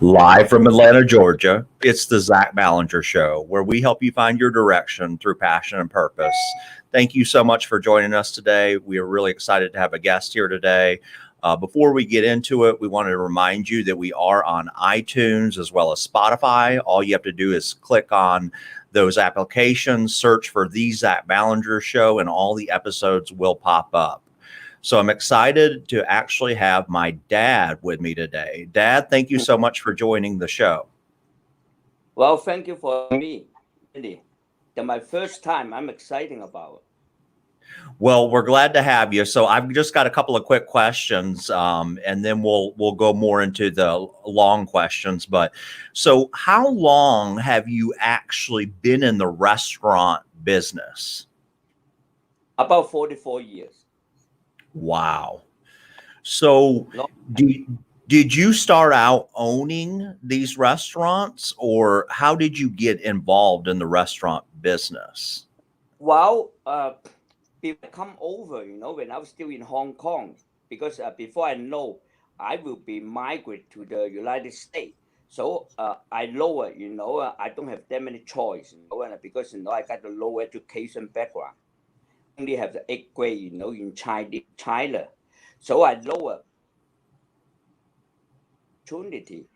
Live from Atlanta, Georgia, it's the Zach Ballinger Show, where we help you find your direction through passion and purpose. Thank you so much for joining us today. We are really excited to have a guest here today. Before we get into it, we wanted to remind you that we are on iTunes as well as Spotify. All you have to do is click on those applications, search for the Zach Ballinger Show, and all the episodes will pop up. So I'm excited to actually have my dad with me today. Dad, thank you so much for joining the show. Well, thank you for me. Really, my first time. I'm excited about it. Well, we're glad to have you. So I've just got a couple of quick questions, and then we'll go more into the long questions. But so, how long have you actually been in the restaurant business? About 44 years. Wow. So did you start out owning these restaurants, or how did you get involved in the restaurant business? Well, people come over, when I was still in Hong Kong, because before I know, I will be migrate to the United States. So I lower, I don't have that many choice, because I got the low education background. Only have the 8th grade, in China. So I lower opportunity,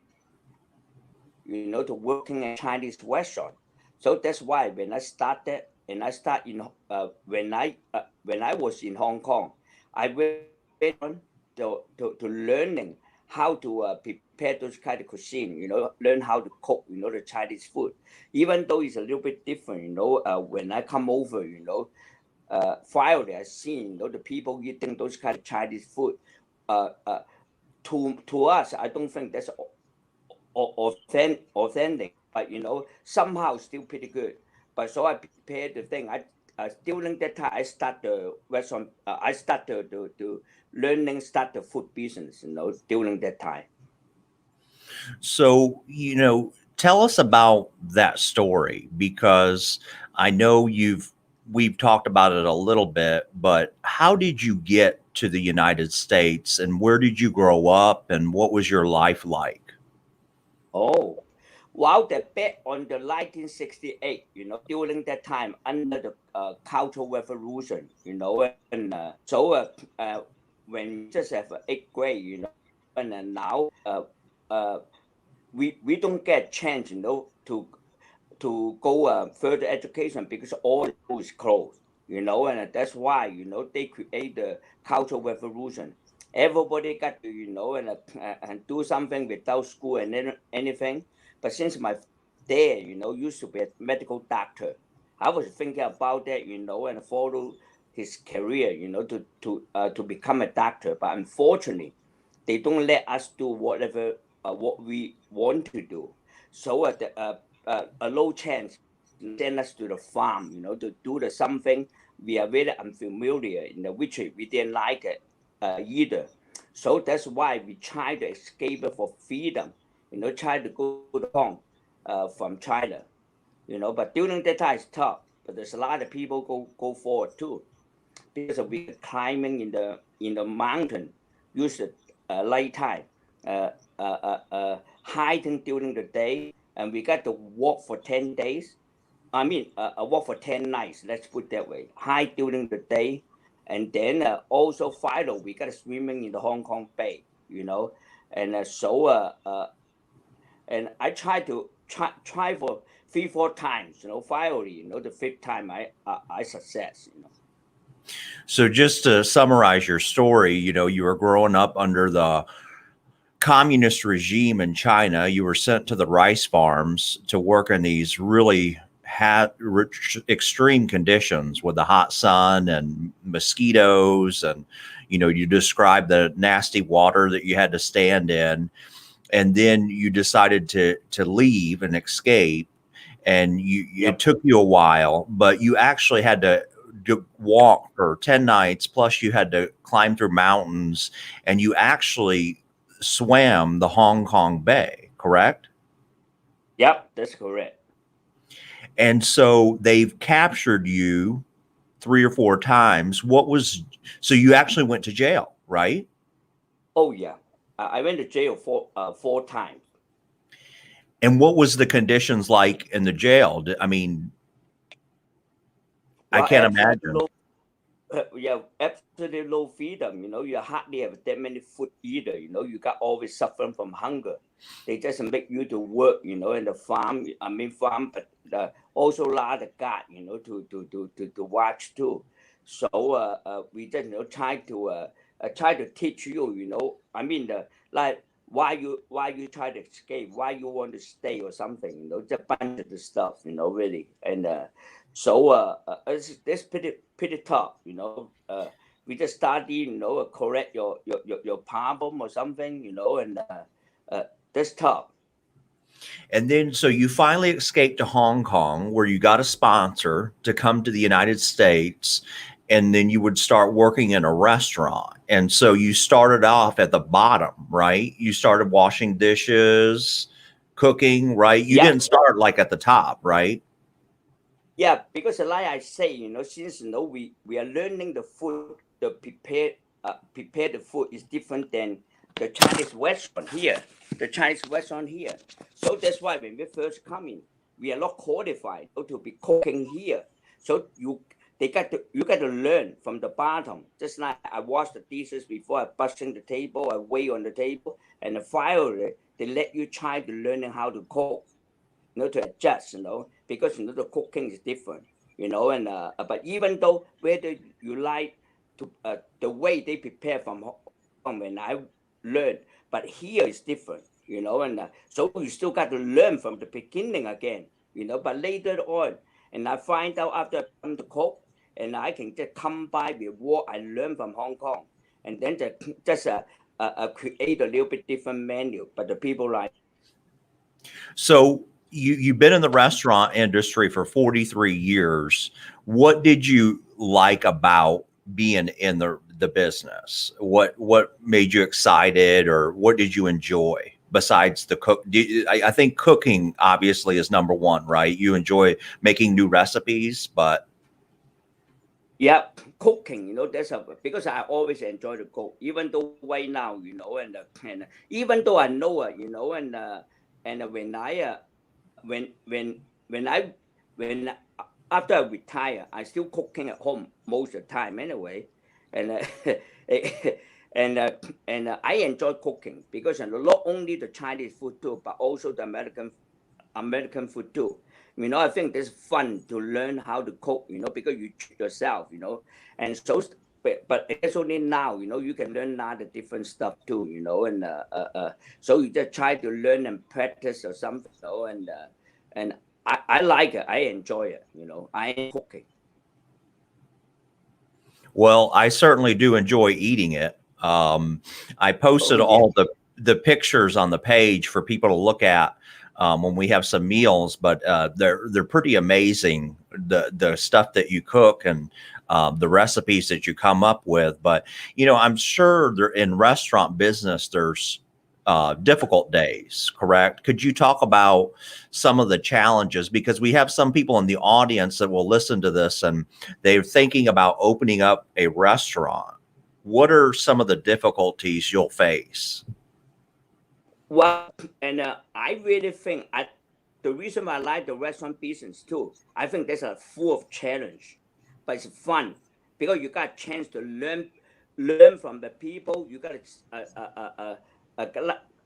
to working in Chinese restaurant. So that's why when I started, and I start in when I was in Hong Kong, I went on to learning how to prepare those kind of cuisine. Learn how to cook, the Chinese food. Even though it's a little bit different, when I come over, finally I seen, the people eating those kind of Chinese food. To us, I don't think that's authentic, but somehow still pretty good. But so I prepared the thing. During that time I start the restaurant. I start to learning, start the food business. During that time. So tell us about that story, because I know we've talked about it a little bit, but how did you get to the United States, and where did you grow up, and what was your life like? Oh, wow, back on the 1968, during that time under the Cultural Revolution, and when just have 8th grade, and then now we don't get chance, to go further education, because all is closed, and that's why, they create the Cultural Revolution. Everybody got to, and do something without school and anything. But since my dad, used to be a medical doctor, I was thinking about that, and follow his career, to become a doctor. But unfortunately, they don't let us do whatever what we want to do. So a low chance send us to the farm, to do the something we are very unfamiliar, which we didn't like it either. So that's why we try to escape for freedom, try to go to Hong from China, But during that time it's tough. But there's a lot of people go forward too, because we climbing in the mountain, use light time, hiding during the day, and we got to walk for 10 days. I mean, walk for 10 nights, let's put that way. Hide during the day, and then also final, we got swimming in the Hong Kong Bay, and and I try for 3-4 times, finally, the 5th time I success, So just to summarize your story, you were growing up under the communist regime in China. You were sent to the rice farms to work in these really extreme conditions with the hot sun and mosquitoes, and you described the nasty water that you had to stand in, and then you decided to leave and escape, and it took you a while, but you actually had to walk for 10 nights, plus you had to climb through mountains, and you actually swam the Hong Kong Bay, correct? Yep, that's correct. And so they've captured you 3 or 4 times. So you actually went to jail, right? Oh yeah, I went to jail 4 times. And what was the conditions like in the jail? I mean, I Well, can't absolutely imagine. yeah, absolutely low freedom. You hardly have that many food either. You got always suffering from hunger. They just make you to work, in the farm. I mean farm, but also a lot of guard, to watch too. So we just try to teach you. I mean like why you try to escape, why you want to stay or something. Just a bunch of the stuff. Really, and so it's pretty tough. We just study, correct your problem or something, and that's tough. And then, so you finally escaped to Hong Kong, where you got a sponsor to come to the United States, and then you would start working in a restaurant. And so you started off at the bottom, right? You started washing dishes, cooking, right? You Yeah, didn't start like at the top, right? yeah, because like I say, since we are learning the food, the prepare the food is different than the Chinese restaurant here. The Chinese restaurant here. So that's why when we first come in, we are not qualified to be cooking here. So you got to learn from the bottom. Just like I wash the dishes before I brushing the table, I wait on the table, and finally they let you try to learning how to cook, to adjust, because the cooking is different, and but even though whether you like to the way they prepare from when I learned, but here is different, and so you still got to learn from the beginning again, but later on, and I find out after I come to cook, and I can just come by with what I learned from Hong Kong, and then just create a little bit different menu, but the people like. So you've been in the restaurant industry for 43 years. What did you like about being in the business? What made you excited, or what did you enjoy besides the cook? I think cooking obviously is number one, right? You enjoy making new recipes, but Yeah, cooking, that's because I always enjoy to cook, even though right now, and even though I know it, and when I when I when after I retire, I still cooking at home most of the time anyway, and and I enjoy cooking because not only the Chinese food too, but also the American food too. I think it's fun to learn how to cook, because you treat yourself, and so, but it's only now, you can learn a lot of different stuff too, and so you just try to learn and practice or something, and I like it, I enjoy it, I am cooking. well, I certainly do enjoy eating it. I Oh posted yeah. all the pictures on the page for people to look at when we have some meals, but they're pretty amazing. The stuff that you cook and the recipes that you come up with. But I'm sure there in restaurant business there's difficult days, correct? Could you talk about some of the challenges, because we have some people in the audience that will listen to this and they're thinking about opening up a restaurant. What are some of the difficulties you'll face? Well, and I really think the reason why I like the restaurant business too, I think that's a full of challenge, but it's fun because you got a chance to learn from the people. You got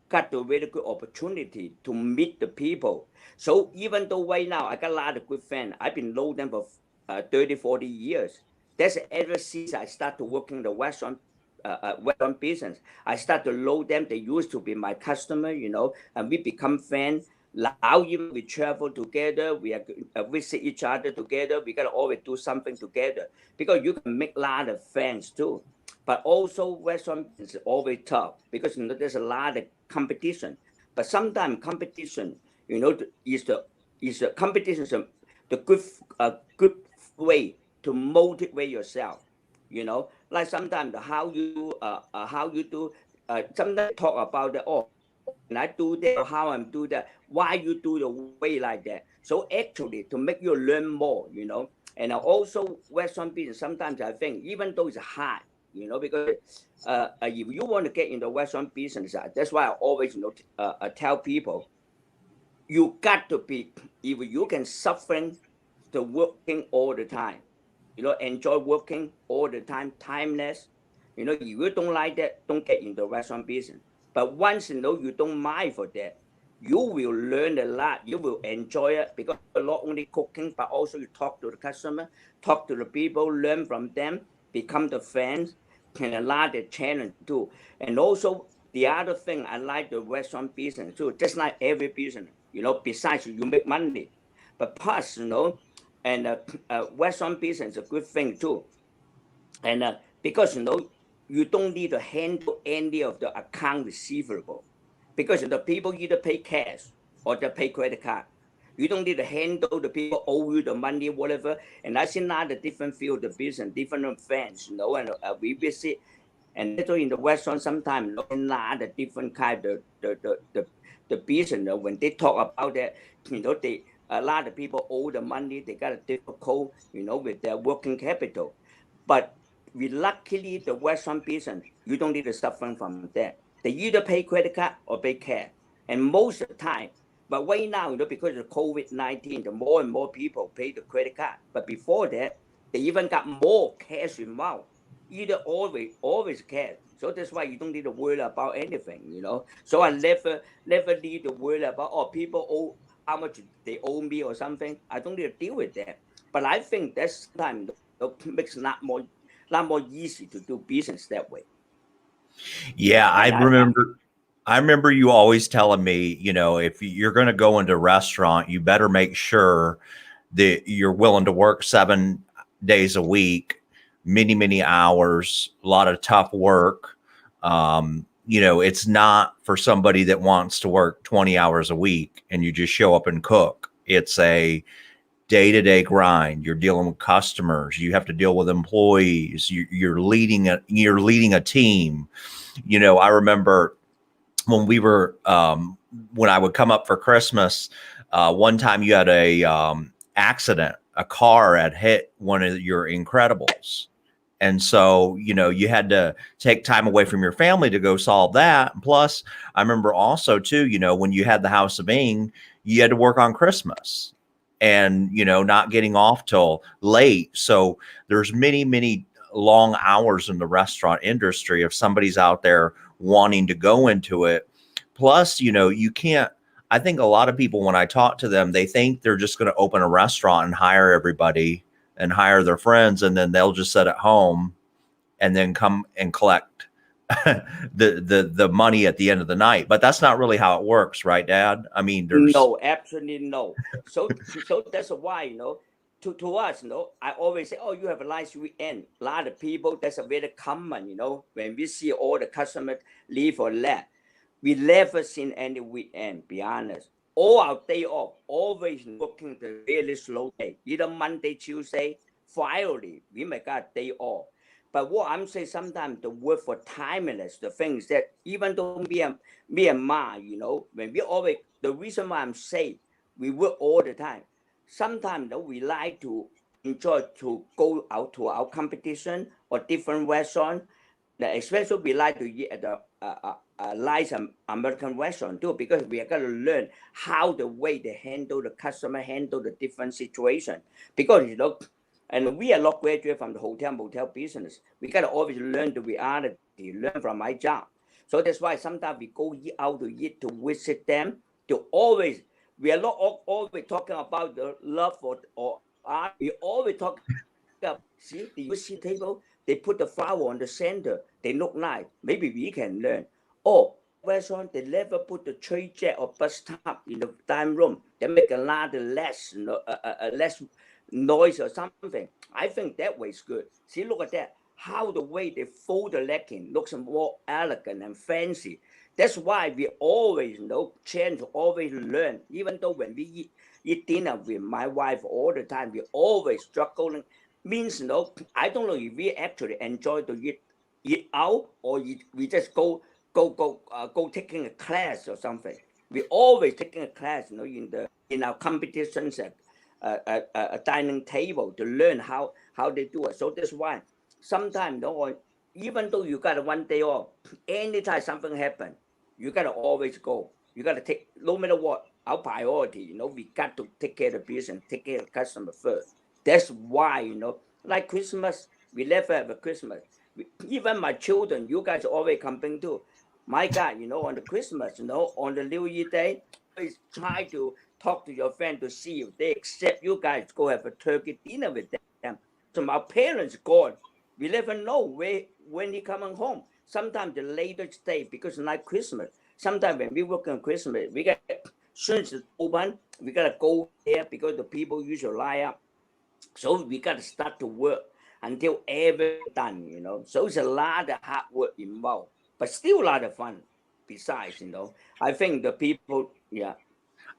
got the really good opportunity to meet the people. So even though right now I got a lot of good friends, I've been knowing them for 30, 40 years. That's ever since I started working the restaurant business. I start to know them. They used to be my customer, and we become friends. Now even we travel together, we are visit each other together. We gotta always do something together because you can make a lot of friends too. But also restaurant is always tough because there's a lot of competition. But sometimes competition, is the competition is the good way to motivate yourself. Like sometimes how you do, sometimes talk about that, oh, and I do that, or how I'm do that, why you do the way like that. So actually to make you learn more, and also restaurant business sometimes I think even though it's hard, because if you want to get into restaurant business, that's why I always tell people you got to be, if you can suffering the working all the time, enjoy working all the time, timeless. If you don't like that, don't get into restaurant business. But once you don't mind for that, you will learn a lot. You will enjoy it because not only cooking, but also you talk to the customer, talk to the people, learn from them, become the fans, and a lot of challenge too. And also the other thing I like the restaurant business too, just like every business, besides you make money, but plus, and restaurant business is a good thing too. And because you don't need to handle any of the account receivable, because the people either pay cash or they pay credit card. You don't need to handle the people owe you the money, whatever. And I see now the different field of business, different fans, and we visit. And later in the restaurant, sometimes not the different kind of the business. When they talk about that, they a lot of people owe the money. They got a difficult, with their working capital. But we luckily the restaurant business, you don't need to suffer from that. They either pay credit card or pay cash, and most of the time. But right now, because of COVID-19, the more and more people pay the credit card. But before that, they even got more cash involved. Either always cash. So that's why you don't need to worry about anything. So I never need to worry about people owe how much they owe me or something. I don't need to deal with that. But I think that sometimes makes not more easy to do business that way. Yeah, And I remember you always telling me, if you're going to go into a restaurant, you better make sure that you're willing to work 7 days a week, many hours, a lot of tough work. It's not for somebody that wants to work 20 hours a week and you just show up and cook. It's a day-to-day grind. You're dealing with customers. You have to deal with employees. You're leading a team. I remember when we were when I would come up for Christmas, one time you had a accident. A car had hit one of your Incredibles. And so, you had to take time away from your family to go solve that. Plus, I remember also too, when you had the House of Bing, you had to work on Christmas and, not getting off till late. So there's many long hours in the restaurant industry if somebody's out there wanting to go into it. Plus, you can't, I think a lot of people, when I talk to them, they think they're just going to open a restaurant and hire everybody and hire their friends, and then they'll just sit at home and then come and collect the money at the end of the night. But that's not really how it works, right, Dad? I mean, there's no, absolutely no. So that's why to us, I always say, oh, you have a nice weekend. A lot of people, that's a very common, when we see all the customers leave or left. We never seen any weekend, be honest. All our day off, always working the really slow day. Either Monday, Tuesday, Friday, we may got a day off. But what I'm saying, sometimes the word for timeless, the things that even though me and Ma, when we always, the reason why I'm saying we work all the time. Sometimes we like to enjoy to go out to our competition or different restaurant. Especially we like to eat at a nice American restaurant too, because we are going to learn how the way they handle the customer, handle the different situation. Because and we are not graduate from the hotel motel business. We got to always learn the reality, learn from my job. So that's why sometimes we go out to eat to visit them. To always, we are not always talking about the love or art. We always talk about, see, you see table, they put the flower on the center. They look nice. Maybe we can learn. Or restaurant, they never put the tray jet or bus top in the dining room. They make a lot less, less noise or something. I think that way is good. See, look at that. How the way they fold the legging looks more elegant and fancy. That's why we always change, always learn. Even though when we eat dinner with my wife all the time, we always struggling. Means I don't know if we actually enjoy to eat out or we just go taking a class or something. We always taking a class, in our competitions at a dining table to learn how they do it. So that's why sometimes, even though you got 1 day off, anytime something happen, you gotta always go. You gotta take no matter what. our priority. You know, we got to take care of the business, take care of the customer first. That's why, you know, like Christmas, we never have a Christmas. Even my children, you guys always complain too. My God, you know, on the Christmas, you know, on the New Year day, always try to talk to your friend to see if they accept you guys go have a turkey dinner with them. So my parents gone. We never know when he coming home. Sometimes the latest day because like Christmas. Sometimes when we work on Christmas, we get soon as it's open, we gotta go there because the people usually line up. So we gotta start to work until everything done, you know. So it's a lot of hard work involved, but still a lot of fun. Besides, you know, I think the people, yeah.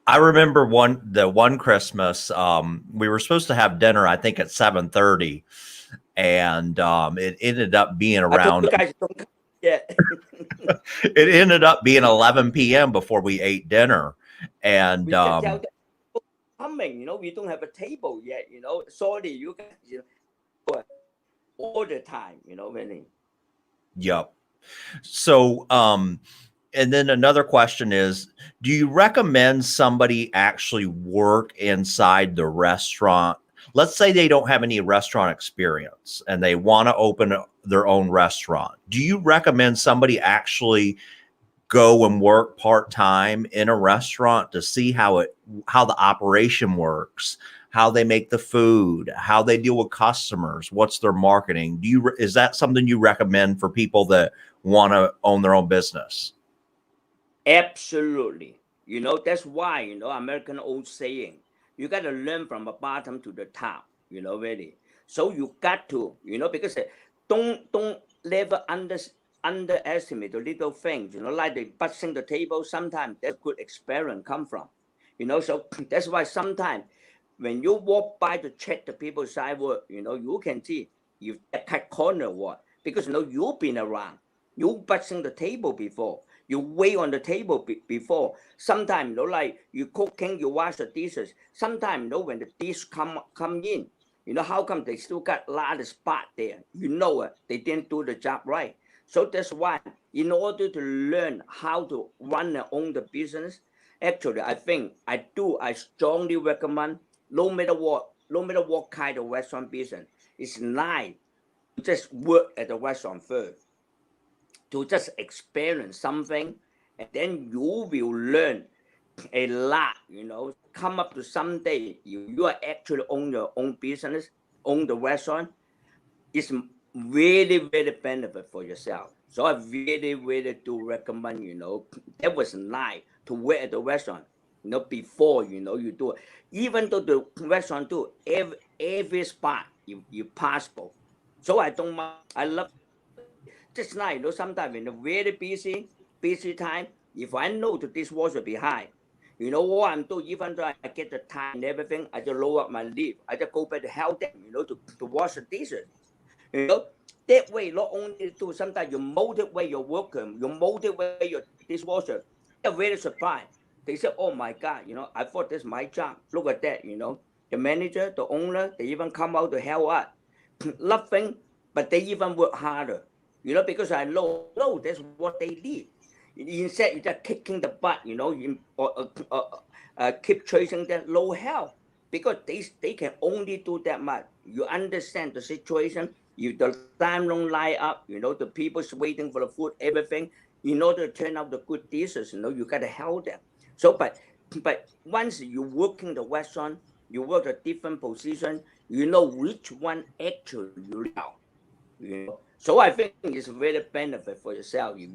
I remember the one Christmas, we were supposed to have dinner, I think at 7:30, and it ended up being I told around you guys don't come yet. it ended up being 11 p.m. before we ate dinner. And We just tell them coming, you know, we don't have a table yet, you know. Sorry, you guys, you know, all the time, you know, really. yep. So and then another question is, do you recommend somebody actually work inside the restaurant? Let's say they don't have any restaurant experience and they want to open their own restaurant. Do you recommend somebody actually go and work part-time in a restaurant to see how the operation works, how they make the food, how they deal with customers, what's their marketing? Is that something you recommend for people that want to own their own business? Absolutely. You know, that's why, you know, American old saying, you got to learn from the bottom to the top, you know, really. So you got to, you know, because don't never underestimate the little things, you know, like the busting the table, sometimes that's good experience come from, you know. So that's why sometimes when you walk by to check the people's side work, you know, you can see if they cut corner what, because, you know, you've been around, you busting the table before. You wait on the table before. Sometimes, you know, like you cooking, you wash the dishes. Sometimes, you know, when the dish come in, you know, how come they still got a lot of spot there? You know it. They didn't do the job right. So that's why, in order to learn how to run and own the business, actually, I think I strongly recommend, no matter what kind of restaurant business, it's nice to just work at the restaurant first, to just experience something, and then you will learn a lot, you know. Come up to someday you are actually own your own business, own the restaurant. It's really benefit for yourself. So I really do recommend, you know, that was nice to work at the restaurant, you know, before, you know, you do it. Even though the restaurant do every spot you possible. So I don't mind. I love just nice, you know, sometimes in a very busy time, if I know the dishwasher behind, you know what I'm doing, even though I get the time and everything, I just lower up my lid. I just go back to help them, you know, to wash the dishes. You know, that way, not only do sometimes you motivate your worker, you motivate your dishwasher. They're very surprised. They say, "Oh my God, you know, I thought this is my job. Look at that, you know." The manager, the owner, they even come out to help us. Nothing, but they even work harder. You know, because I know that's what they need. Instead, you're just kicking the butt, you know, keep chasing that low hell, because they can only do that much. You understand the situation. If the time don't line up, you know, the people's waiting for the food, everything, in order to turn out the good dishes, you know, you got to help them. So, but once you work in the restaurant, you work a different position, you know which one actually you know, you know. So I think it's very benefit for yourself. If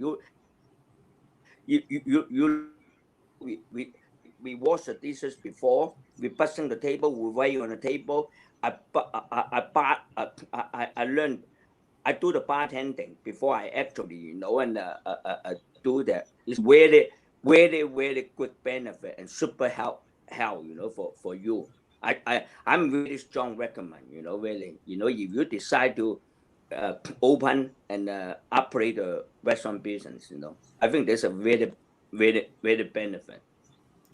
we wash the dishes before, we busting the table, we wait on the table. I learned, I do the bartending before I actually, you know, and do that. It's very good benefit and super help, you know, for you. I'm really strong recommend, you know, really, you know, if you decide to open and operate a restaurant business, you know, I think there's a very benefit.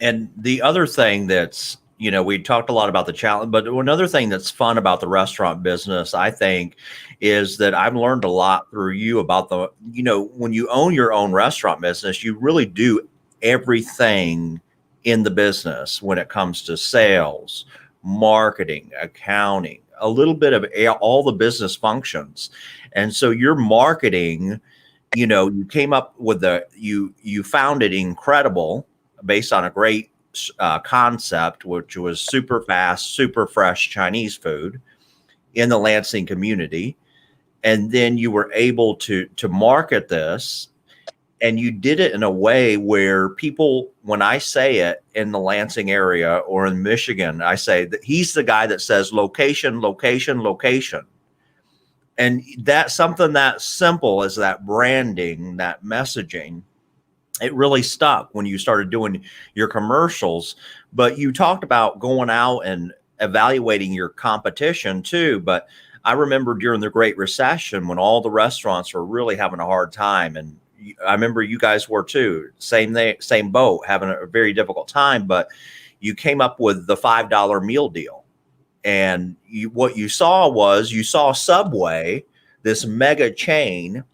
And the other thing that's, we talked a lot about the challenge, but another thing that's fun about the restaurant business, I think, is that I've learned a lot through you about when you own your own restaurant business, you really do everything in the business when it comes to sales, marketing, accounting, a little bit of all the business functions. And so your marketing, you came up with you found it incredible based on a great concept, which was super fast, super fresh Chinese food in the Lansing community. And then you were able to market this, and you did it in a way where people, when I say it in the Lansing area or in Michigan, I say that he's the guy that says location, location, location. And that's something that simple as that branding, that messaging, it really stuck when you started doing your commercials. But you talked about going out and evaluating your competition too. But I remember during the Great Recession when all the restaurants were really having a hard time, and I remember you guys were too, same boat, having a very difficult time. But you came up with the $5 meal deal, and what you saw Subway, this mega chain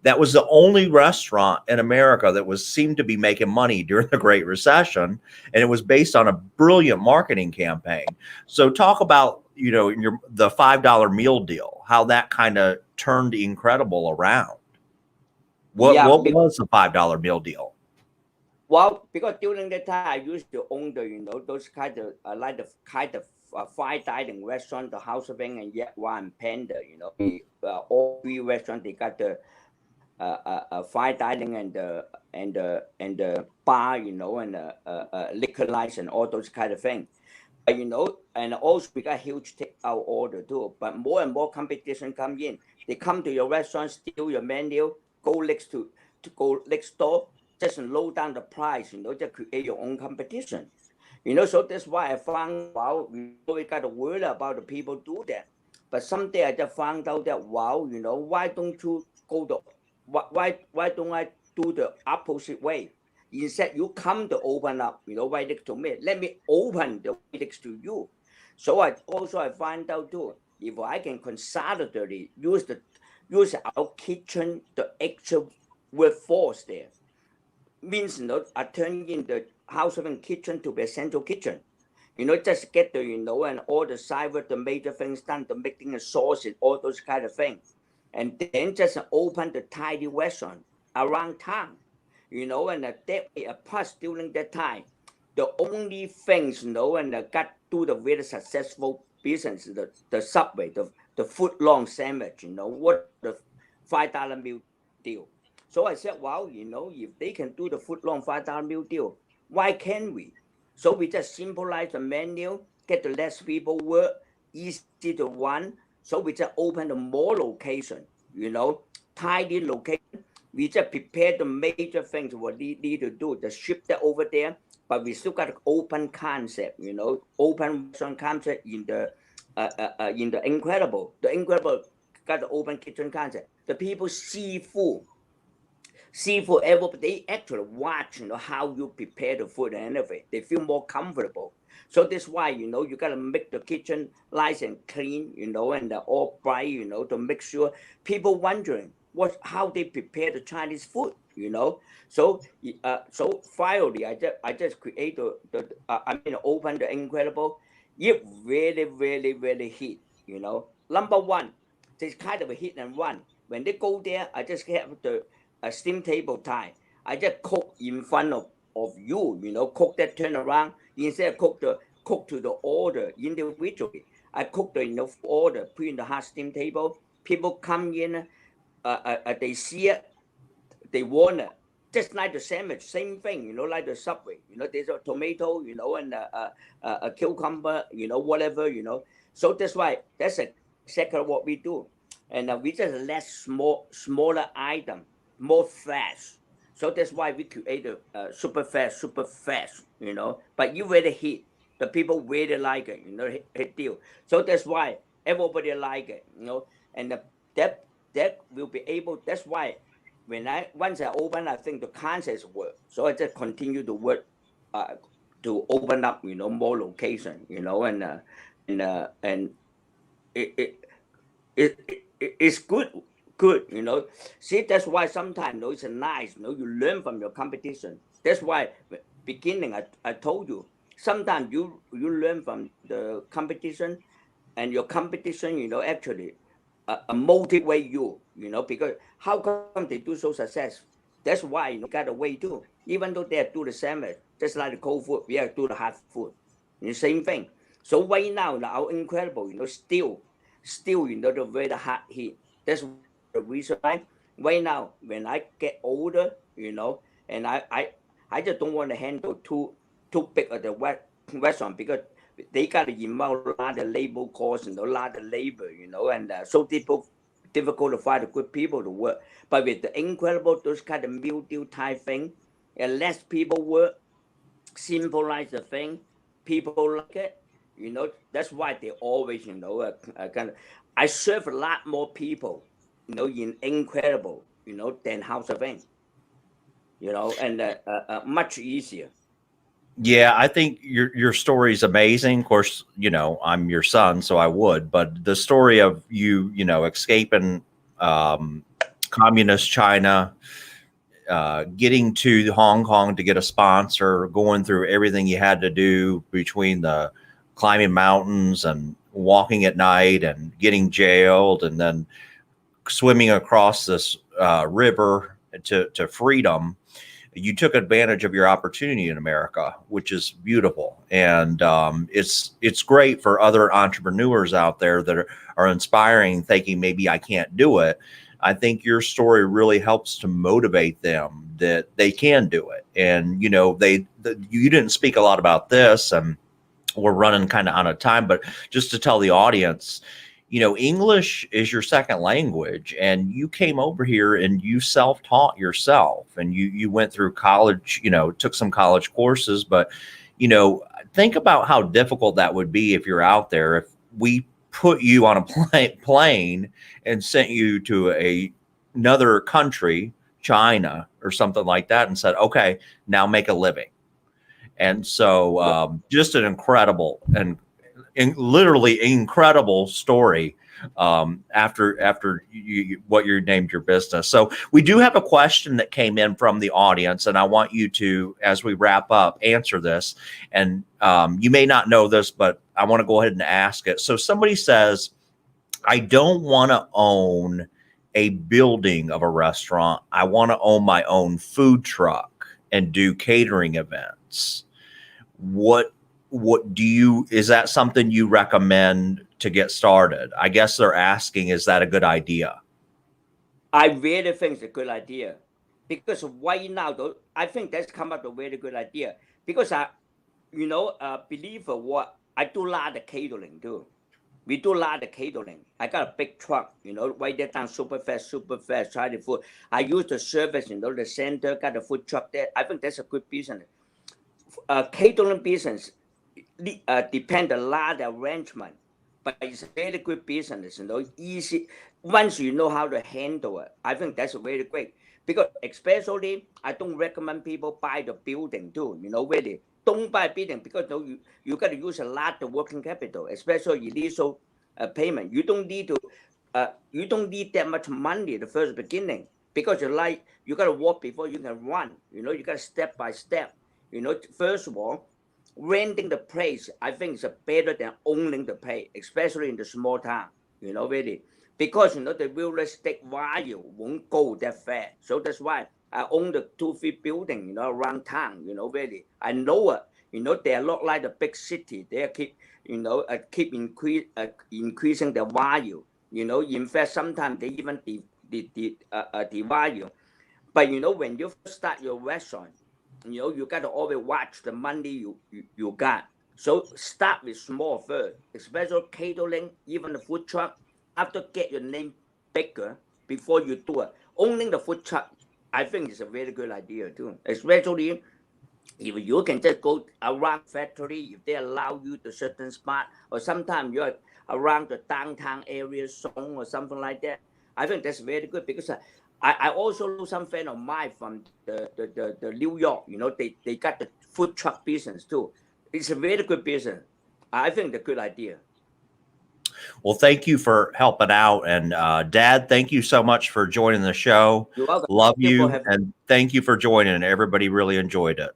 that was the only restaurant in America that seemed to be making money during the Great Recession, and it was based on a brilliant marketing campaign. So talk about the $5 meal deal, how that kind of turned incredible around. What was the $5 meal deal? Well, because during that time I used to own those kind of fine dining restaurant, the House of Ing and Yet One Panda. All three restaurants, they got the fine dining and the bar, and liquor license, all those kind of things. And also we got huge takeout order too. But more and more competition come in. They come to your restaurant, steal your menu, go next door, just low down the price. Just create your own competition. So that's why I found we got to worry about the people do that. But someday I just found out that why don't you go the why don't I do the opposite way? Instead, you come to open up, right next to me. Let me open the right next to you. So I find out too, if I can consolidate, use our kitchen, the actual workforce there, means I turn in the House of Kitchen to be a central kitchen. Just get the and all the side with the major things done, the making the sauces, all those kind of things, and then just open the tiny restaurant around town. And that way, plus during that time, the only things, and got to the very successful business, the Subway, the foot long sandwich, what the $5 meal deal. So I said, if they can do the foot long $5 meal deal, why can't we? So we just symbolize the menu, get the less people work, easy to run. So we just open the more location, tiny location. We just prepare the major things what we need to do, the ship that over there, but we still got an open concept, open restaurant concept in the Incredible. The Incredible got the open kitchen concept. The people see food, everybody, they actually watch, how you prepare the food and everything. They feel more comfortable. So that's why, you got to make the kitchen nice and clean, and all bright, to make sure people wondering how they prepare the Chinese food, So finally, I just create open the Incredible. It really, really, really hit, Number one, it's kind of a hit and run. When they go there, I just have a steam table time. I just cook in front of you, cook that turn around. Instead of cook to the order individually. I cook the order, put in the hot steam table. People come in, they see it, they want it. Just like the sandwich, same thing, like the Subway. There's a tomato, and a cucumber, whatever, So that's why that's exactly what we do. And we just less smaller item, more fast. So that's why we create a super fast, But you really hit. The people really like it, hit deal. So that's why everybody like it, And that will be able. That's why once I open, I think the concepts work. So I just continue to work to open up, more location, and it's good good, See, that's why sometimes, it's nice, you learn from your competition. That's why beginning, I told you, sometimes you learn from the competition, and your competition, actually motivate you, because how come they do so success? That's why, got a way too. Even though they do the same, just like the cold food, we have to do the hot food, same thing. So right now, our incredible, still, the very hot heat. That's the reason why right now, when I get older, and I just don't want to handle too big of the restaurant, because they got to involve a lot of labor costs and a lot of labor, and so difficult to find good people to work. But with the incredible, those kind of mildew type thing, and less people work, symbolize the thing, people like it, that's why they always, kind of, I serve a lot more people, in incredible, than House of Ink, and much easier. Yeah, I think your story is amazing. Of course, I'm your son, so I would. But the story of you, escaping um, communist China, getting to Hong Kong to get a sponsor, going through everything you had to do between the climbing mountains and walking at night and getting jailed, and then swimming across this river to freedom. You took advantage of your opportunity in America, which is beautiful, and it's great for other entrepreneurs out there that are inspiring, thinking maybe I can't do it. I think your story really helps to motivate them that they can do it, and you didn't speak a lot about this, and we're running kind of out of time, but just to tell the audience, English is your second language, and you came over here and you self-taught yourself, and you went through college, took some college courses, but you know, think about how difficult that would be if you're out there. If we put you on a plane and sent you to another country, China or something like that, and said, okay, now make a living. And so just an incredible and literally incredible story after what you named your business. So we do have a question that came in from the audience, and I want you to, as we wrap up, answer this. And you may not know this, but I want to go ahead and ask it. So somebody says, I don't want to own a building of a restaurant. I want to own my own food truck and do catering events. What is that something you recommend to get started? I guess they're asking, is that a good idea? I really think it's a good idea, because right now, though, I think that's come up a very good idea, because believe what, I do a lot of catering too. We do a lot of catering. I got a big truck, right there down super fast, try the food. I use the service, the center, got the food truck there. I think that's a good business. Catering business depend a lot of arrangement, but it's a very good business, easy. Once you know how to handle it, I think that's very great. Because especially, I don't recommend people buy the building too, really. Don't buy building, because you got to use a lot of working capital, especially initial payment. You don't need that much money the first beginning, because you got to walk before you can run. You got to step by step. First of all, renting the place, I think, is better than owning the place, especially in the small town, really. Because, the real estate value won't go that fast. So that's why I own the 2 feet building, around town, really. I know it. They are not like the big city. They keep increasing the value. In fact, sometimes they even devalue. But when you start your restaurant, you got to always watch the money you got. So start with small first, especially catering, even the food truck. After get your name bigger before you do it. Owning the food truck, I think, is a very good idea too. Especially if you can just go around factory, if they allow you to certain spot, or sometimes you're around the downtown area zone or something like that. I think that's very good, because I also know some friend of mine from the New York. They got the food truck business too. It's a very good business. I think the good idea. Well, thank you for helping out. And Dad, thank you so much for joining the show. You're welcome. Love Thank you for you. having And thank you for joining. Everybody really enjoyed it.